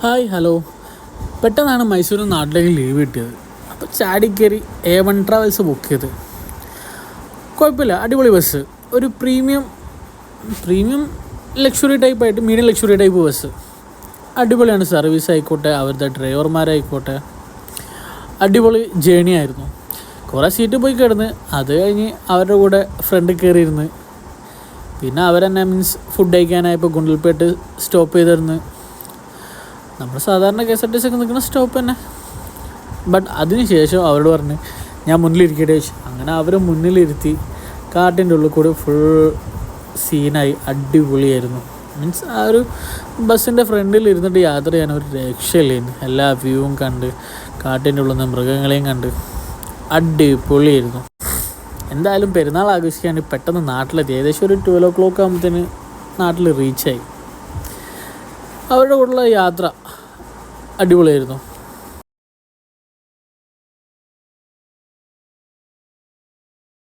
Hi hello. പെട്ടെന്നാണ് മൈസൂരിൽ നിന്ന് നാട്ടിലേക്ക് ലീവ് കിട്ടിയത്. അപ്പോൾ ചാടിക്കയറി A1 ട്രാവൽസ് ബുക്ക് ചെയ്ത്. കുഴപ്പമില്ല, അടിപൊളി ബസ്. ഒരു പ്രീമിയം ലക്ഷറി ടൈപ്പായിട്ട് മീഡിയം ലക്ഷറി ടൈപ്പ് ബസ്. അടിപൊളിയാണ്. സർവീസ് ആയിക്കോട്ടെ, അവരുടെ ഡ്രൈവർമാരായിക്കോട്ടെ, അടിപൊളി ജേണി ആയിരുന്നു. കുറേ സീറ്റ് പോയി കിടന്ന്, അത് കഴിഞ്ഞ് അവരുടെ കൂടെ ഫ്രണ്ട് കയറിയിരുന്ന്, പിന്നെ അവരെന്നെ ഫുഡ് കഴിക്കാനായപ്പോൾ ഗുണ്ടൽപേട്ട് സ്റ്റോപ്പ് ചെയ്തിരുന്ന്. നമ്മൾ സാധാരണ KSRTC ഒക്കെ നിൽക്കുന്ന സ്റ്റോപ്പ് തന്നെ. ബട്ട് അതിന് ശേഷം അവരോട് പറഞ്ഞ് ഞാൻ മുന്നിലിരിക്കട്ടെ വെച്ചു. അങ്ങനെ അവർ മുന്നിലിരുത്തി കാട്ടിൻ്റെ ഉള്ളിൽ കൂടി ഫുൾ സീനായി. അടിപൊളിയായിരുന്നു. ആ ഒരു ബസ്സിൻ്റെ ഫ്രണ്ടിൽ ഇരുന്നിട്ട് യാത്ര ചെയ്യാൻ ഒരു രക്ഷയില്ലായിരുന്നു. എല്ലാ വ്യൂവും കണ്ട്, കാട്ടിൻ്റെ ഉള്ളിൽ നിന്ന് മൃഗങ്ങളെയും കണ്ട് അടിപൊളിയായിരുന്നു. എന്തായാലും പെരുന്നാൾ ആഘോഷിക്കാൻ പെട്ടെന്ന് നാട്ടിലെത്തി. ഏകദേശം ഒരു 12 o'clock ആകുമ്പോഴത്തേന് നാട്ടിൽ റീച്ചായി. അവരുടെ കൂടെയുള്ള യാത്ര അടിപൊളിയായിരുന്നു.